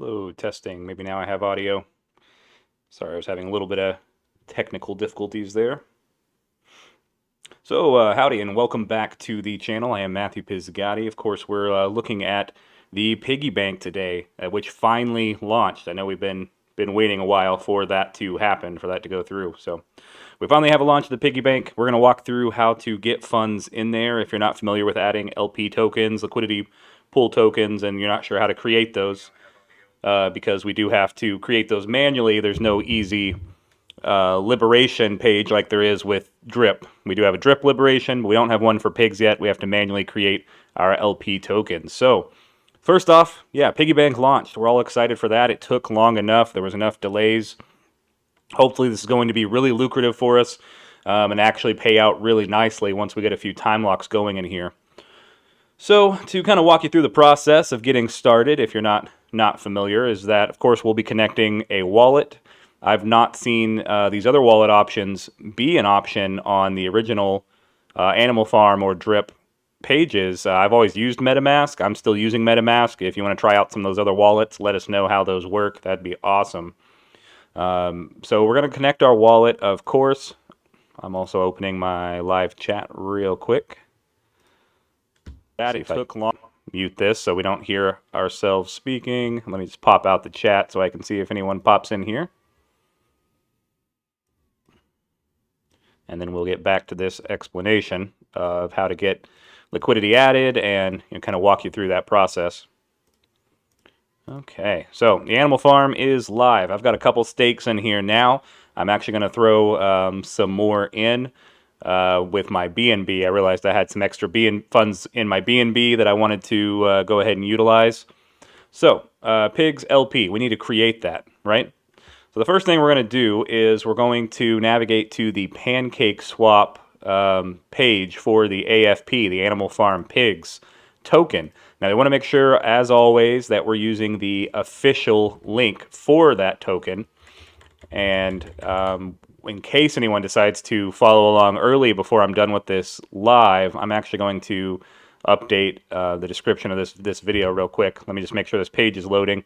Hello, testing. Maybe now I have audio. Sorry, I was having a little bit of technical difficulties there. So, howdy and welcome back to the channel. I am Matthew Pisgatti. Of course, we're looking at the Piggy Bank today, which finally launched. I know we've been waiting a while for that to happen, for that to go through. So, we finally have a launch of the Piggy Bank. We're going to walk through how to get funds in there. If you're not familiar with adding LP tokens, liquidity pool tokens, and you're not sure how to create those, because we do have to create those manually. There's no easy liberation page like there is with DRIP. We do have a DRIP liberation, but we don't have one for pigs yet. We have to manually create our LP tokens. So first off, yeah, Piggy Bank launched. We're all excited for that. It took long enough. There was enough delays. Hopefully this is going to be really lucrative for us and actually pay out really nicely once we get a few time locks going in here. So to kind of walk you through the process of getting started, if you're not familiar, is that, of course, we'll be connecting a wallet. I've not seen these other wallet options be an option on the original Animal Farm or DRIP pages. I've always used MetaMask. I'm still using MetaMask. If you want to try out some of those other wallets, let us know how those work. That'd be awesome. So we're going to connect our wallet, of course. I'm also opening my live chat real quick. That took long. Mute this so we don't hear ourselves speaking. Let me just pop out the chat so I can see if anyone pops in here. And then we'll get back to this explanation of how to get liquidity added and kind of walk you through that process. Okay, so the Animal Farm is live. I've got a couple stakes in here now. I'm actually going to throw some more in with my BNB. I realized I had some extra funds in my BNB that I wanted to go ahead and utilize. So, Pigs LP, we need to create that, right? So the first thing we're going to do is we're going to navigate to the Pancake Swap page for the AFP, the Animal Farm Pigs token. Now, we want to make sure, as always, that we're using the official link for that token. And in case anyone decides to follow along early before I'm done with this live, I'm actually going to update the description of this video real quick. Let me just make sure this page is loading.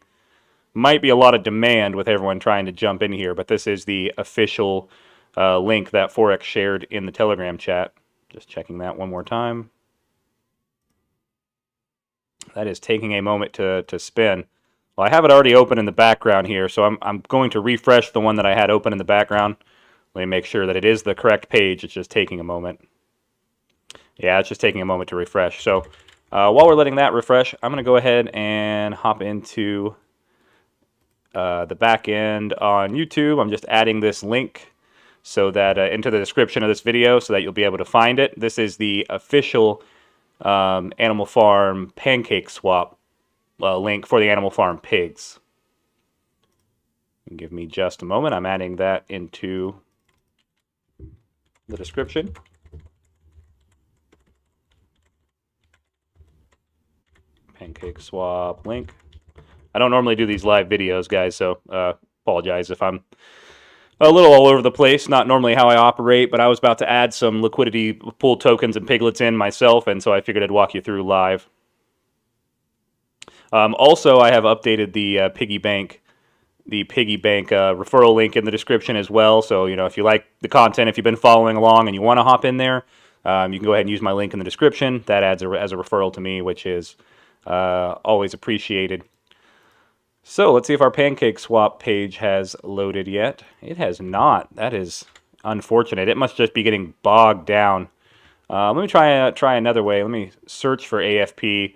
Might be a lot of demand with everyone trying to jump in here, but this is the official link that Forex shared in the Telegram chat. Just checking that one more time. That is taking a moment to spin. Well, I have it already open in the background here, so I'm going to refresh the one that I had open in the background. Let me make sure that it is the correct page. It's just taking a moment. Yeah, it's just taking a moment to refresh. So while we're letting that refresh, I'm going to go ahead and hop into the back end on YouTube. I'm just adding this link so that into the description of this video so that you'll be able to find it. This is the official Animal Farm Pancake Swap link for the Animal Farm Pigs. Give me just a moment. I'm adding that into the description. Pancake Swap link. I don't normally do these live videos, guys, so apologize if I'm a little all over the place. Not normally how I operate, but I was about to add some liquidity pool tokens and piglets in myself, and so I figured I'd walk you through live. Also, I have updated the Piggy Bank referral link in the description as well. So, if you like the content, if you've been following along and you want to hop in there, you can go ahead and use my link in the description. That adds as a referral to me, which is always appreciated. So let's see if our Pancake Swap page has loaded yet. It has not. That is unfortunate. It must just be getting bogged down. Let me try another way. Let me search for AFP.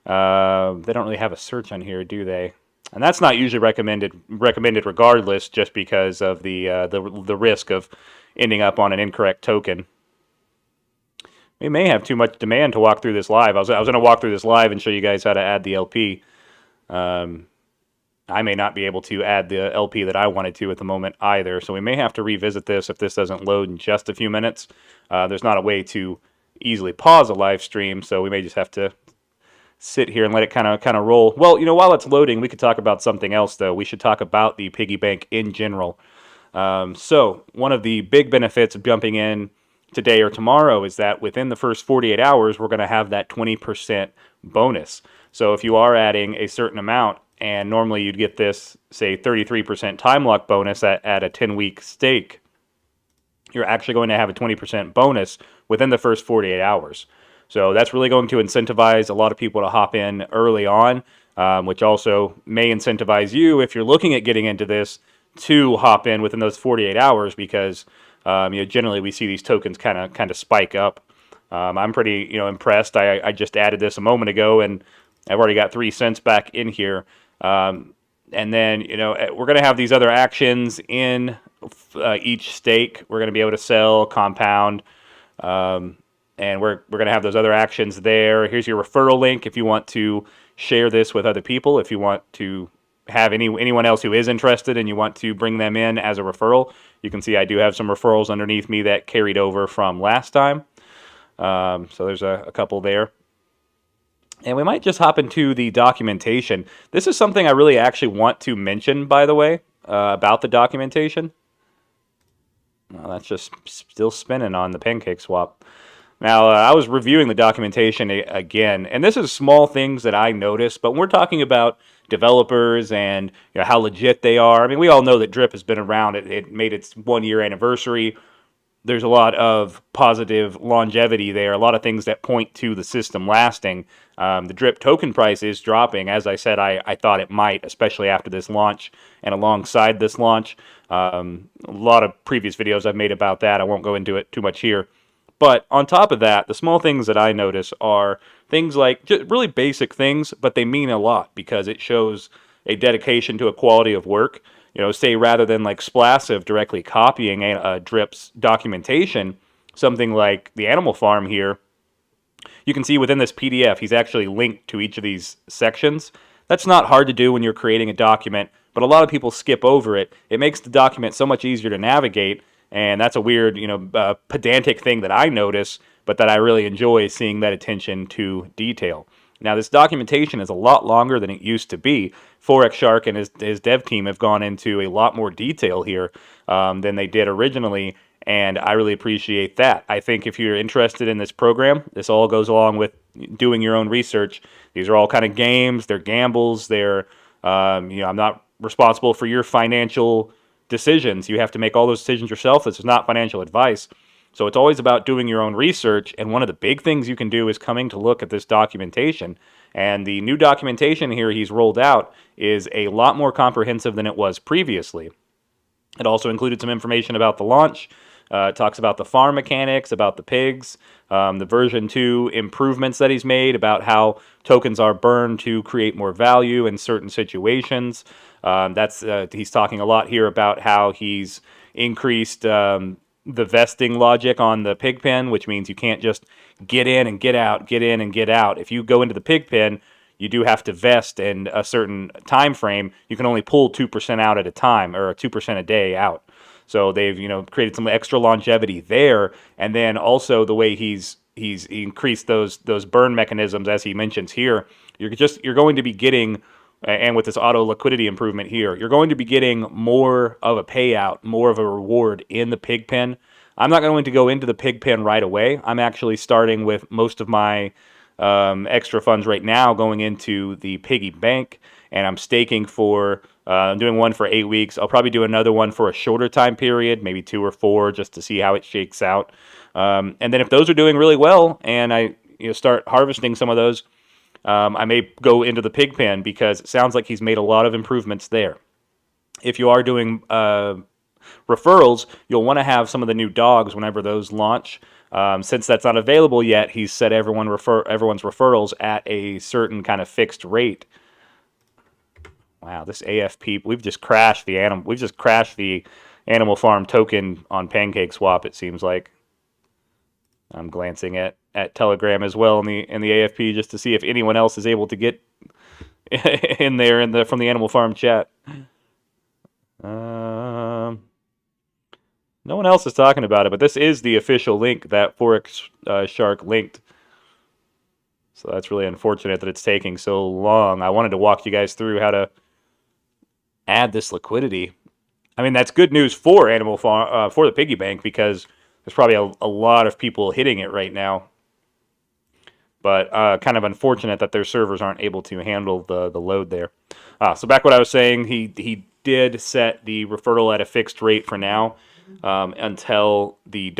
They don't really have a search on here, do they? And that's not usually recommended regardless, just because of the risk of ending up on an incorrect token. We may have too much demand to walk through this live. I was going to walk through this live and show you guys how to add the LP. I may not be able to add the LP that I wanted to at the moment either, so we may have to revisit this if this doesn't load in just a few minutes. There's not a way to easily pause a live stream, so we may just have to sit here and let it kind of roll. Well, while it's loading, we could talk about something else, though. We should talk about the Piggy Bank in general. So one of the big benefits of jumping in today or tomorrow is that within the first 48 hours, we're going to have that 20% bonus. So if you are adding a certain amount and normally you'd get this, say, 33% time lock bonus at a 10-week stake. You're actually going to have a 20% bonus within the first 48 hours. So that's really going to incentivize a lot of people to hop in early on, which also may incentivize you, if you're looking at getting into this, to hop in within those 48 hours, because generally we see these tokens kind of spike up. I'm pretty impressed. I just added this a moment ago, and I've already got 3 cents back in here. And then we're going to have these other actions in each stake. We're going to be able to sell, compound, and we're going to have those other actions there. Here's your referral link if you want to share this with other people. If you want to have anyone else who is interested and you want to bring them in as a referral, you can see I do have some referrals underneath me that carried over from last time. So there's a couple there. And we might just hop into the documentation. This is something I really actually want to mention, by the way, about the documentation. Well, that's just still spinning on the pancake swap. Now, I was reviewing the documentation again, and this is small things that I noticed, but when we're talking about developers and how legit they are, I mean, we all know that DRIP has been around. It made its 1-year anniversary. There's a lot of positive longevity there, a lot of things that point to the system lasting. The DRIP token price is dropping. As I said, I thought it might, especially after this launch and alongside this launch. A lot of previous videos I've made about that. I won't go into it too much here. But on top of that, the small things that I notice are things like just really basic things, but they mean a lot because it shows a dedication to a quality of work. Say rather than like Splassive directly copying DRIP's documentation, something like the Animal Farm here, you can see within this PDF, he's actually linked to each of these sections. That's not hard to do when you're creating a document, but a lot of people skip over it. It makes the document so much easier to navigate, and that's a weird, pedantic thing that I notice, but that I really enjoy, seeing that attention to detail. Now, this documentation is a lot longer than it used to be. Forex Shark and his dev team have gone into a lot more detail here than they did originally, and I really appreciate that. I think if you're interested in this program, this all goes along with doing your own research. These are all kind of games. They're gambles. They're, I'm not responsible for your financial decisions. You have to make all those decisions yourself. This is not financial advice. So it's always about doing your own research, and one of the big things you can do is coming to look at this documentation. And the new documentation here he's rolled out is a lot more comprehensive than it was previously. It also included some information about the launch. It talks about the farm mechanics, about the pigs, the version 2 improvements that he's made, about how tokens are burned to create more value in certain situations. He's talking a lot here about how he's increased the vesting logic on the pig pen, which means you can't just get in and get out, get in and get out. If you go into the pig pen, you do have to vest in a certain time frame. You can only pull 2% out at a time, or 2% a day out. So they've created some extra longevity there, and then also the way he's increased those burn mechanisms, as he mentions here. You're going to be getting, and with this auto liquidity improvement here, you're going to be getting more of a payout, more of a reward in the pig pen. I'm not going to go into the pig pen right away. I'm actually starting with most of my extra funds right now going into the Piggy Bank, and I'm staking for, I'm doing one for 8 weeks. I'll probably do another one for a shorter time period, maybe 2 or 4, just to see how it shakes out. And then if those are doing really well, and I start harvesting some of those, I may go into the pig pen, because it sounds like he's made a lot of improvements there. If you are doing referrals, you'll want to have some of the new dogs whenever those launch. Since that's not available yet, he's set everyone's referrals at a certain kind of fixed rate. Wow, this AFP, we've just crashed the Animal Farm token on PancakeSwap, it seems like. I'm glancing at Telegram as well in the AFP, just to see if anyone else is able to get in there from the Animal Farm chat. No one else is talking about it, but this is the official link that Forex Shark linked. So that's really unfortunate that it's taking so long. I wanted to walk you guys through how to add this liquidity. I mean, that's good news for Animal Farm, for the Piggy Bank, because there's probably a lot of people hitting it right now. but kind of unfortunate that their servers aren't able to handle the load there. So back what I was saying, he did set the referral at a fixed rate for now until the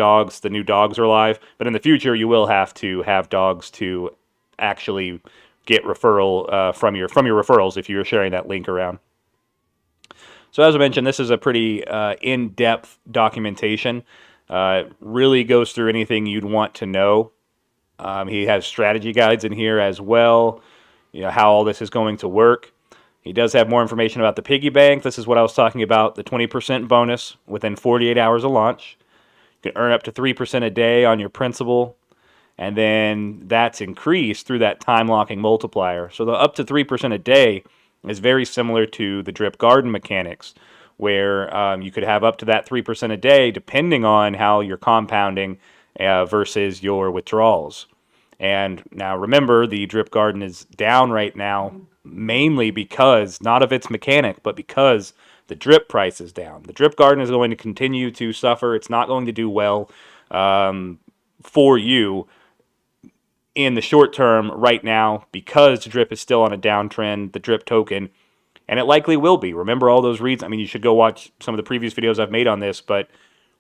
new dogs are live. But in the future, you will have to have dogs to actually get referral from your referrals if you're sharing that link around. So as I mentioned, this is a pretty in-depth documentation. Really goes through anything you'd want to know. He has strategy guides in here as well, how all this is going to work. He does have more information about the piggy bank. This is what I was talking about, the 20% bonus within 48 hours of launch. You can earn up to 3% a day on your principal, and then that's increased through that time locking multiplier. So the up to 3% a day is very similar to the drip garden mechanics, where you could have up to that 3% a day depending on how you're compounding versus your withdrawals. And now remember, the drip garden is down right now mainly because, not of its mechanic, but because the drip price is down. The drip garden is going to continue to suffer. It's not going to do well for you in the short term right now because the drip is still on a downtrend, the drip token, and it likely will be. Remember all those reasons? I mean, you should go watch some of the previous videos I've made on this, but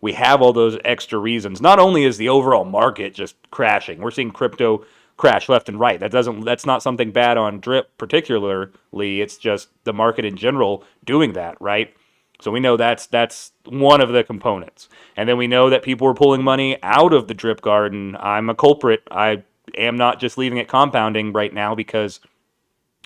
we have all those extra reasons. Not only is the overall market just crashing, we're seeing crypto crash left and right. That's not something bad on drip particularly. It's just the market in general doing that, right? So we know that's one of the components. And then we know that people are pulling money out of the drip garden. I'm a culprit. I am not just leaving it compounding right now because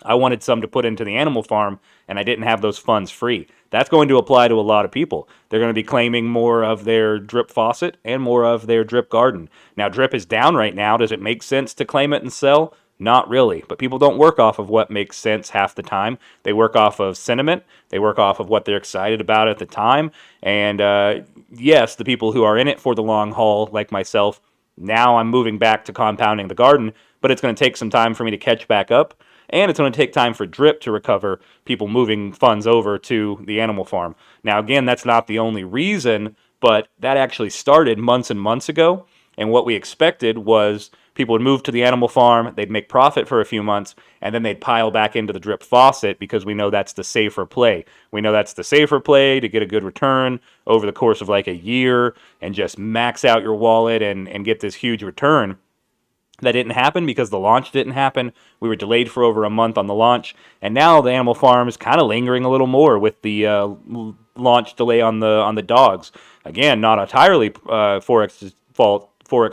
I wanted some to put into the animal farm and I didn't have those funds free. That's going to apply to a lot of people. They're going to be claiming more of their drip faucet and more of their drip garden. Now, drip is down right now. Does it make sense to claim it and sell? Not really. But people don't work off of what makes sense half the time. They work off of sentiment. They work off of what they're excited about at the time. And yes, the people who are in it for the long haul, like myself, now I'm moving back to compounding the garden, but it's going to take some time for me to catch back up. And it's going to take time for drip to recover, people moving funds over to the animal farm. Now, again, that's not the only reason, but that actually started months and months ago. And what we expected was people would move to the animal farm, they'd make profit for a few months, and then they'd pile back into the drip faucet because we know that's the safer play. We know that's the safer play to get a good return over the course of like a year and just max out your wallet and get this huge return. That didn't happen because the launch didn't happen. We were delayed for over a month on the launch, and now the animal farm is kind of lingering a little more with the launch delay on the dogs. Again, not entirely Forex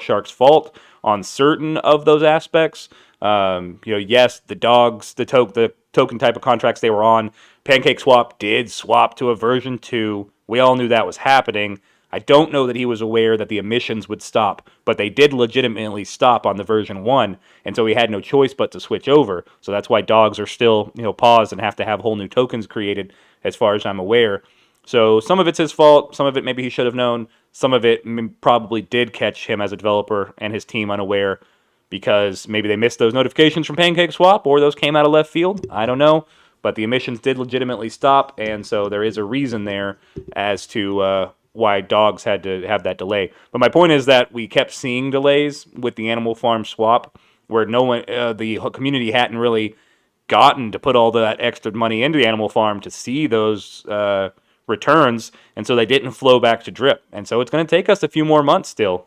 Shark's fault on certain of those aspects. Yes, the dogs, the token type of contracts they were on, PancakeSwap did swap to a version 2. We all knew that was happening. I don't know that he was aware that the emissions would stop, but they did legitimately stop on the version 1, and so he had no choice but to switch over. So that's why dogs are still, paused and have to have whole new tokens created, as far as I'm aware. So some of it's his fault, some of it maybe he should have known, some of it probably did catch him as a developer and his team unaware because maybe they missed those notifications from PancakeSwap or those came out of left field. I don't know, but the emissions did legitimately stop, and so there is a reason there as to why dogs had to have that delay. But my point is that we kept seeing delays with the animal farm swap where no one, the community hadn't really gotten to put all that extra money into the animal farm to see those returns, and so they didn't flow back to drip. And so it's going to take us a few more months still.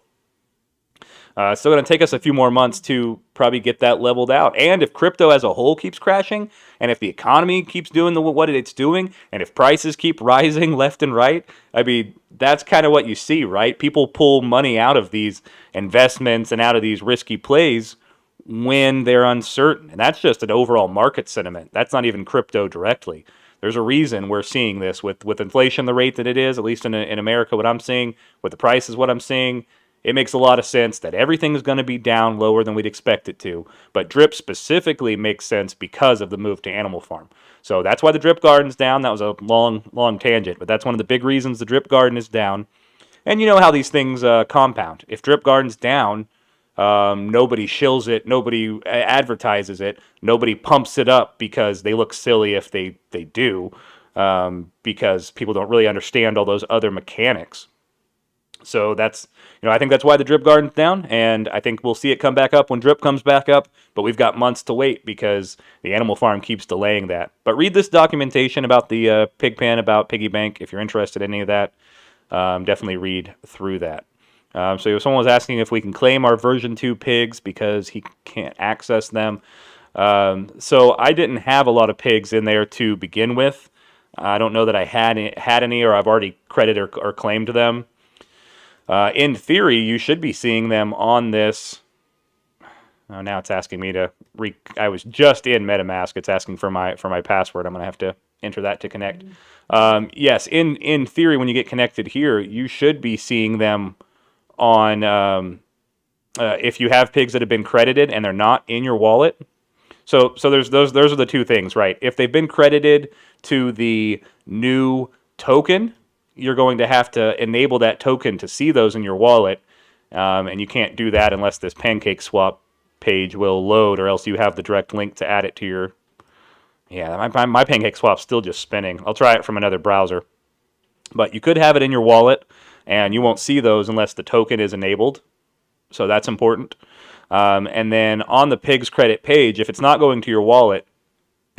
It's still going to take us a few more months to probably get that leveled out. And if crypto as a whole keeps crashing, and if the economy keeps doing what it's doing, and if prices keep rising left and right, I mean, that's kind of what you see, right? People pull money out of these investments and out of these risky plays when they're uncertain. And that's just an overall market sentiment. That's not even crypto directly. There's a reason we're seeing this with inflation the rate that it is, at least in America, what I'm seeing, with the prices, what I'm seeing. It makes a lot of sense that everything is going to be down lower than we'd expect it to. But drip specifically makes sense because of the move to animal farm. So that's why the drip garden's down. That was a long tangent, but that's one of the big reasons the drip garden is down. And you know how these things compound. If drip garden's down, nobody shills it, nobody advertises it, nobody pumps it up because they look silly if they do, because people don't really understand all those other mechanics. So that's, I think that's why the drip garden's down, and I think we'll see it come back up when drip comes back up, but we've got months to wait because the animal farm keeps delaying that. But read this documentation about the pig pen, about Piggy Bank, if you're interested in any of that. Definitely read through that. So someone was asking if we can claim our version 2 pigs because he can't access them. So I didn't have a lot of pigs in there to begin with. I don't know that I had any, or I've already credited or claimed them. In theory, you should be seeing them on this. Oh, now it's asking me to I was just in MetaMask. It's asking for my password. I'm going to have to enter that to connect. Yes, in theory, when you get connected here, you should be seeing them on. If you have pigs that have been credited and they're not in your wallet. So there's those are the two things, right? If they've been credited to the new token, you're going to have to enable that token to see those in your wallet, and you can't do that unless this Pancake Swap page will load, or else you have the direct link to add it to your. Yeah, my Pancake Swap's still just spinning. I'll try it from another browser, but you could have it in your wallet, and you won't see those unless the token is enabled. So that's important. And then on the Pigs credit page, if it's not going to your wallet,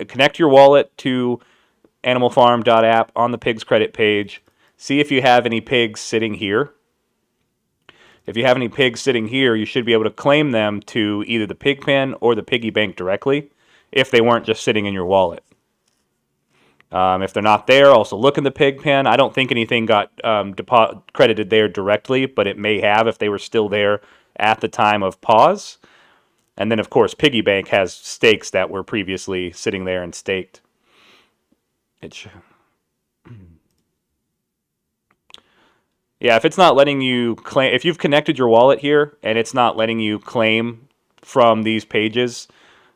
connect your wallet to animalfarm.app on the Pigs credit page. See if you have any pigs sitting here. If you have any pigs sitting here, you should be able to claim them to either the pig pen or the piggy bank directly if they weren't just sitting in your wallet. If they're not there, also look in the pig pen. I don't think anything got credited there directly, but it may have if they were still there at the time of pause. And then, of course, Piggy Bank has stakes that were previously sitting there and staked. Yeah, if it's not letting you claim, if you've connected your wallet here and it's not letting you claim from these pages,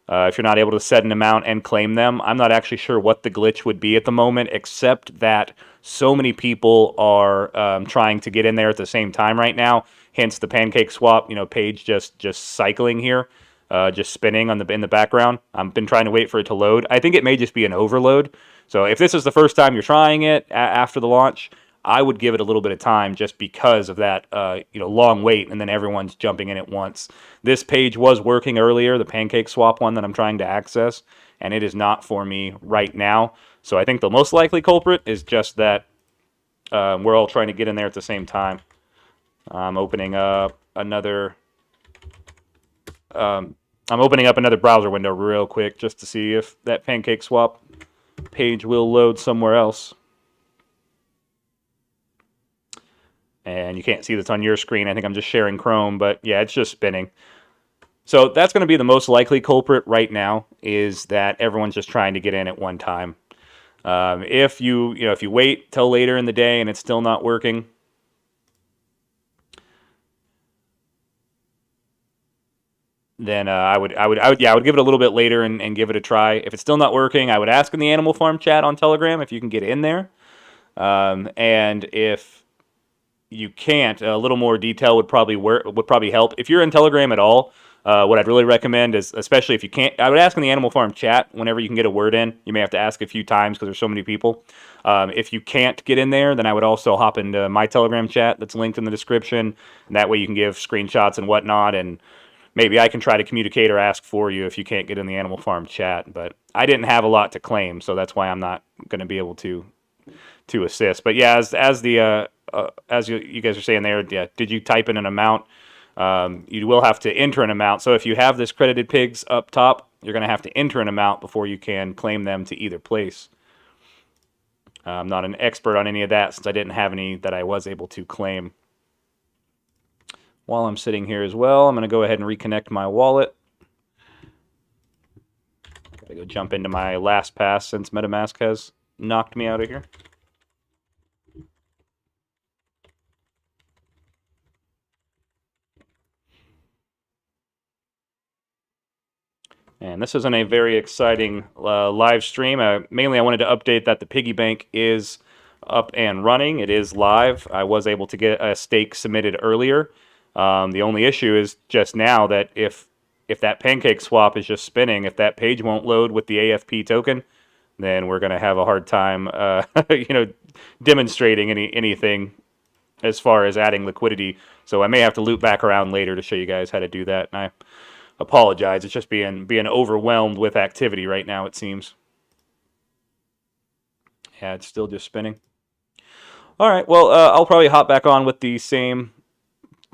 if you're not able to set an amount and claim them, I'm not actually sure what the glitch would be at the moment, except that so many people are trying to get in there at the same time right now. Hence the Pancake Swap, page just cycling here, just spinning in the background. I've been trying to wait for it to load. I think it may just be an overload. So if this is the first time you're trying it after the launch, I would give it a little bit of time just because of that long wait, and then everyone's jumping in at once. This page was working earlier, the Pancake Swap one that I'm trying to access, and it is not for me right now. So I think the most likely culprit is just that we're all trying to get in there at the same time. I'm opening up another browser window real quick just to see if that Pancake Swap page will load somewhere else. And you can't see this on your screen. I think I'm just sharing Chrome, but yeah, it's just spinning. So that's going to be the most likely culprit right now, is that everyone's just trying to get in at one time. If you wait till later in the day and it's still not working, then I would give it a little bit later and give it a try. If it's still not working, I would ask in the Animal Farm chat on Telegram if you can get in there. And if you can't, a little more detail would probably help. If you're in Telegram at all, what I'd really recommend is, especially if you can't, I would ask in the Animal Farm chat whenever you can get a word in. You may have to ask a few times because there's so many people. If you can't get in there, then I would also hop into my Telegram chat that's linked in the description, and that way you can give screenshots and whatnot, and maybe I can try to communicate or ask for you if you can't get in the Animal Farm chat. But I didn't have a lot to claim, so that's why I'm not going to be able to assist. But yeah, as you guys are saying there, yeah, did you type in an amount? You will have to enter an amount. So if you have this credited pigs up top, you're going to have to enter an amount before you can claim them to either place. I'm not an expert on any of that since I didn't have any that I was able to claim. While I'm sitting here as well, I'm going to go ahead and reconnect my wallet. Gotta go jump into my LastPass since MetaMask has knocked me out of here. And this isn't a very exciting live stream. Mainly I wanted to update that the Piggy Bank is up and running. It is live. I was able to get a stake submitted earlier. The only issue is just now that if that Pancake Swap is just spinning, if that page won't load with the AFP token, then we're going to have a hard time demonstrating anything as far as adding liquidity. So I may have to loop back around later to show you guys how to do that. And I apologize. It's just being overwhelmed with activity right now, it seems. Yeah, it's still just spinning. All right, well, I'll probably hop back on with the same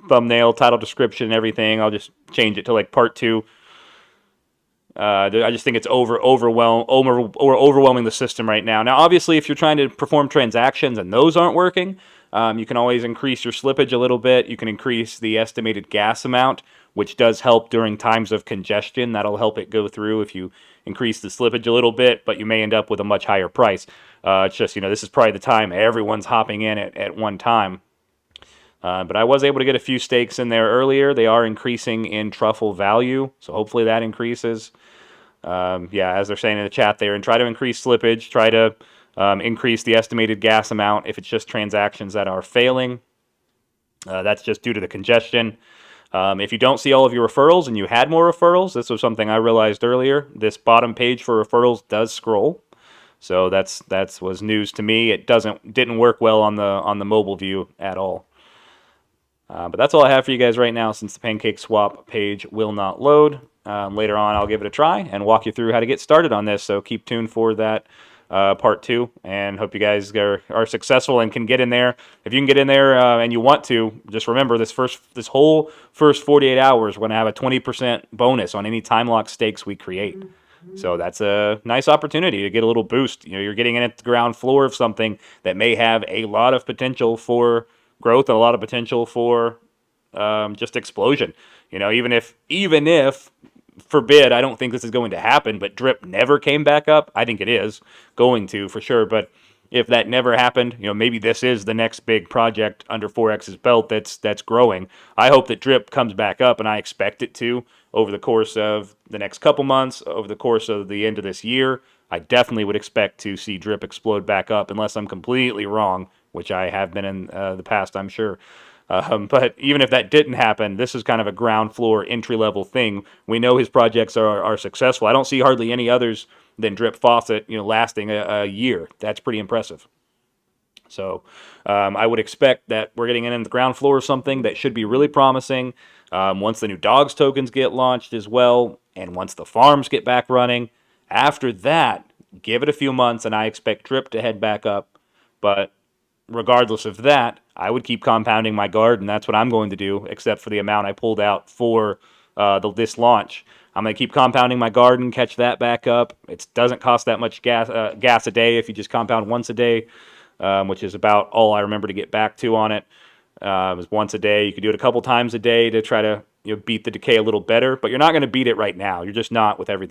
thumbnail, title, description, and everything. I'll just change it to like part 2. I just think it's overwhelming the system right now. Now, obviously, if you're trying to perform transactions and those aren't working, you can always increase your slippage a little bit. You can increase the estimated gas amount, which does help during times of congestion. That'll help it go through if you increase the slippage a little bit, but you may end up with a much higher price. It's just, this is probably the time everyone's hopping in at one time. But I was able to get a few stakes in there earlier. They are increasing in truffle value, so hopefully that increases. Yeah, as they're saying in the chat there, and try to increase slippage, try to increase the estimated gas amount if it's just transactions that are failing. That's just due to the congestion. If you don't see all of your referrals and you had more referrals, this was something I realized earlier. This bottom page for referrals does scroll. So that was news to me. It didn't work well on the mobile view at all. But that's all I have for you guys right now, since the pancake swap page will not load. Later on, I'll give it a try and walk you through how to get started on this. So keep tuned for that part 2, and hope you guys are successful and can get in there. If you can get in there and you want to, just remember this whole first 48 hours, we're going to have a 20% bonus on any time lock stakes we create. So that's a nice opportunity to get a little boost. You're getting in at the ground floor of something that may have a lot of potential for growth and a lot of potential for just explosion. Even if forbid, I don't think this is going to happen, but DRIP never came back up. I think it is going to for sure. But if that never happened, maybe this is the next big project under 4X's belt that's growing. I hope that DRIP comes back up, and I expect it to over the course of the next couple months, over the course of the end of this year. I definitely would expect to see DRIP explode back up, unless I'm completely wrong, which I have been in the past, I'm sure. But even if that didn't happen, this is kind of a ground floor entry-level thing. We know his projects are successful. I don't see hardly any others than Drip Faucet, lasting a year. That's pretty impressive. So I would expect that we're getting in the ground floor of something that should be really promising. Once the new dogs tokens get launched as well, and once the farms get back running, after that, give it a few months, and I expect Drip to head back up. But regardless of that, I would keep compounding my garden. That's what I'm going to do, except for the amount I pulled out for this launch. I'm going to keep compounding my garden, catch that back up. It doesn't cost that much gas a day if you just compound once a day, which is about all I remember to get back to on it. It was once a day. You could do it a couple times a day to try to beat the decay a little better, but you're not going to beat it right now. You're just not with everything.